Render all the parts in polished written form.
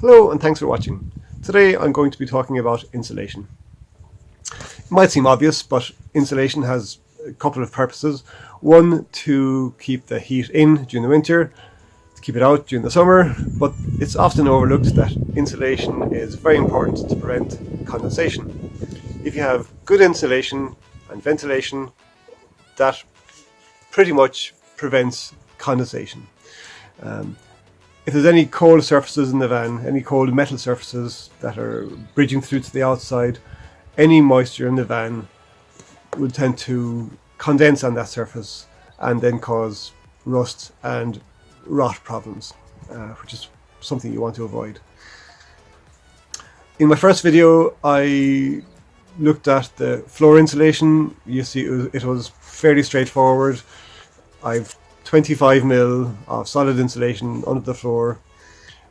Hello and thanks for watching. Today I'm going to be talking about insulation. It might seem obvious, but insulation has a couple of purposes. One, to keep the heat in during the winter, to keep it out during the summer, but it's often overlooked that insulation is very important to prevent condensation. If you have good insulation and ventilation, that pretty much prevents condensation. If there's any cold surfaces in the van, any cold metal surfaces that are bridging through to the outside, any moisture in the van would tend to condense on that surface and then cause rust and rot problems, which is something you want to avoid. In my first video I looked at the floor insulation. You see it was fairly straightforward. I've 25mm of solid insulation under the floor.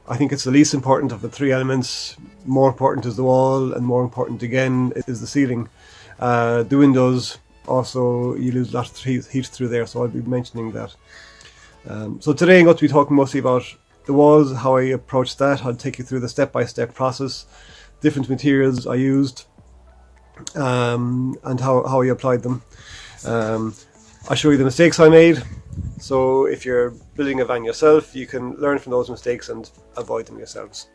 I think it's the least important of the three elements. More important is the wall, and more important again is the ceiling. The windows also, you lose a lot of heat through there, so I'll be mentioning that. So today I'm going to be talking mostly about the walls, how I approached that. I'll take you through the step-by-step process, different materials I used, and how I applied them. I'll show you the mistakes I made. So if you're building a van yourself, you can learn from those mistakes and avoid them yourselves.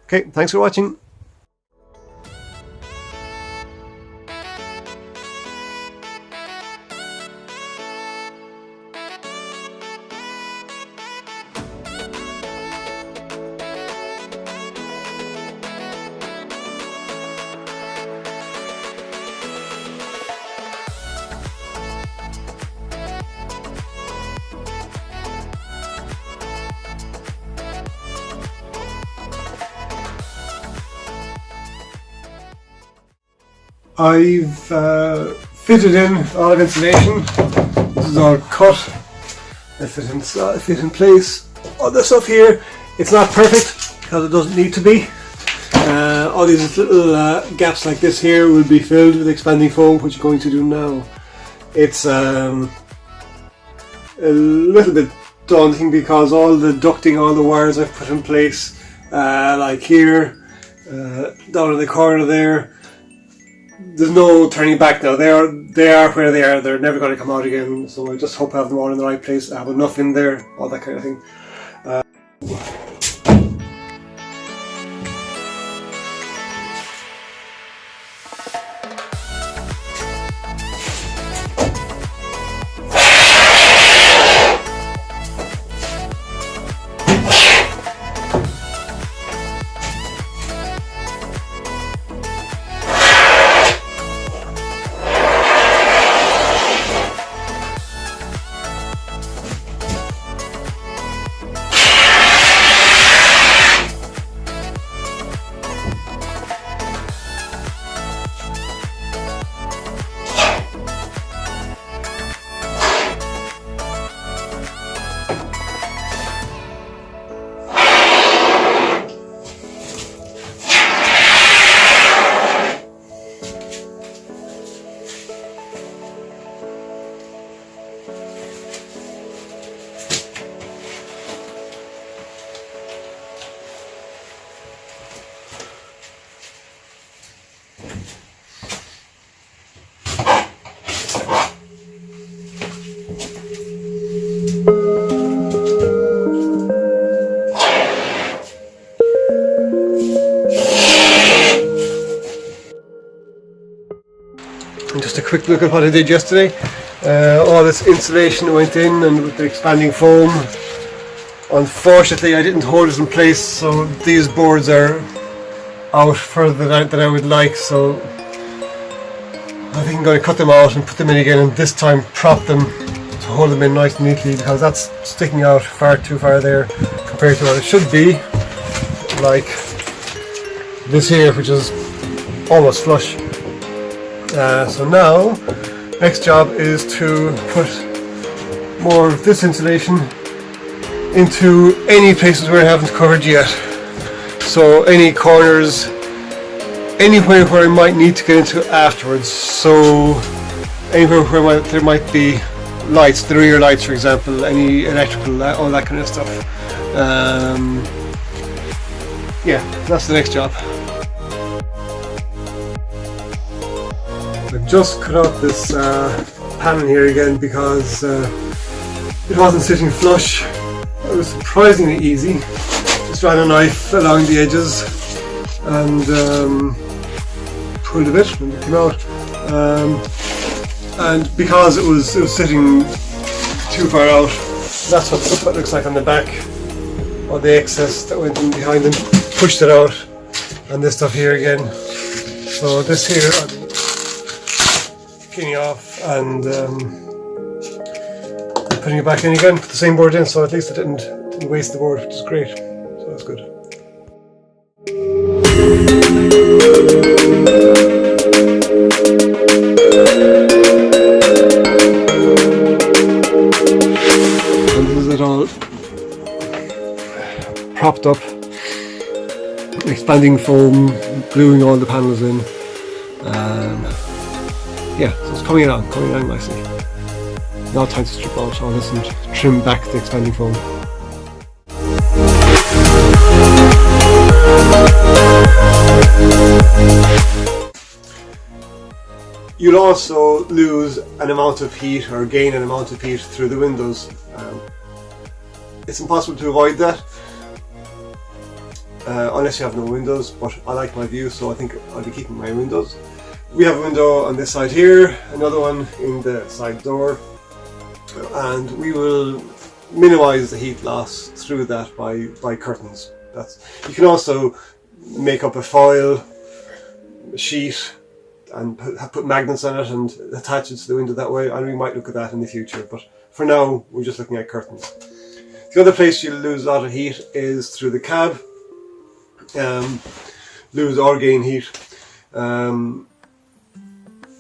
Okay, thanks for watching. I've fitted in all of insulation. This is all cut. I fit in place. All this stuff here, it's not perfect because it doesn't need to be. All these little gaps like this here will be filled with expanding foam, which I'm going to do now. It's a little bit daunting because all the ducting, all the wires I've put in place, like here, down in the corner there. There's no turning back now. They are where they are. They're never going to come out again. So I just hope I have them all in the right place. I have enough in there, all that kind of thing. And just a quick look at what I did yesterday. All this insulation went in, and with the expanding foam, unfortunately I didn't hold it in place, so these boards are out further than I would like, so I think I'm going to cut them out and put them in again, and this time prop them to hold them in nice and neatly, because that's sticking out far too far there compared to what it should be, like this here, which is almost flush. So now, next job is to put more of this insulation into any places where I haven't covered yet. So any corners, anywhere where I might need to get into afterwards. So anywhere where there might be lights, the rear lights for example, any electrical, all that kind of stuff. yeah, that's the next job. I've just cut out this panel here again because it wasn't sitting flush. It was surprisingly easy. Just ran a knife along the edges and pulled a bit when it came out. And because it was sitting too far out, that's what it looks like on the back. All the excess that went in behind and pushed it out. And this stuff here again. So this here I'm cleaning off and putting it back in again. Put the same board in, so at least I didn't waste the board, which is great. So that's good. And this is it all propped up, expanding foam, gluing all the panels in. Yeah, so it's coming along nicely. Now time to strip out all this and trim back the expanding foam. You'll also lose an amount of heat or gain an amount of heat through the windows. It's impossible to avoid that unless you have no windows, but I like my view, so I think I'll be keeping my windows. We have a window on this side here, another one in the side door, and we will minimise the heat loss through that by curtains. You can also make up a foil sheet and put magnets on it and attach it to the window that way, and we might look at that in the future, but for now we're just looking at curtains. The other place you'll lose a lot of heat is through the cab. Lose or gain heat.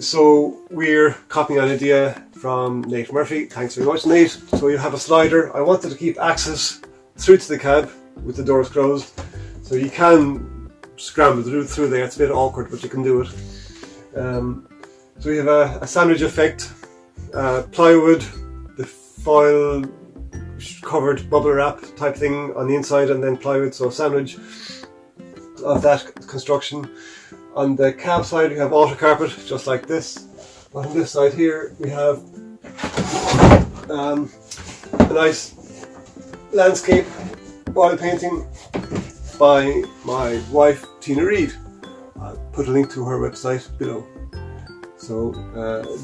So we're copying an idea from Nate Murphy. Thanks very much, Nate. So you have a slider. I wanted to keep access through to the cab with the doors closed, so you can scramble through there. It's a bit awkward, but you can do it. So we have a sandwich effect, plywood, the foil covered bubble wrap type thing on the inside, and then plywood, so a sandwich of that construction. On the cab side we have auto carpet, just like this. But on this side here we have a nice landscape oil painting by my wife Tina Reid. I'll put a link to her website below. So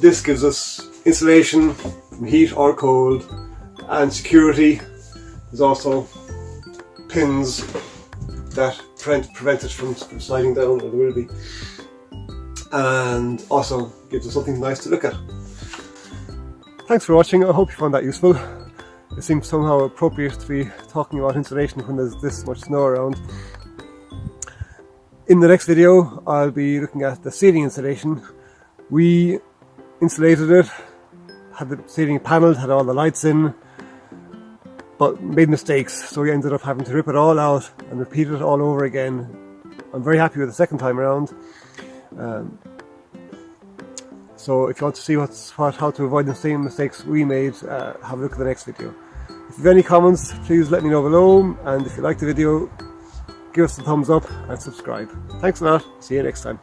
this gives us insulation from heat or cold and security. There's also pins that prevent it from sliding down, or there will be, and also gives us something nice to look at. Thanks for watching. I hope you found that useful. It seems somehow appropriate to be talking about insulation when there's this much snow around. In the next video I'll be looking at the ceiling insulation. We insulated it, had the ceiling panelled, had all the lights in, but made mistakes, so we ended up having to rip it all out and repeat it all over again. I'm very happy with the second time around. So if you want to see how to avoid the same mistakes we made, have a look at the next video. If you have any comments, please let me know below, and if you like the video, give us a thumbs up and subscribe. Thanks a lot, see you next time.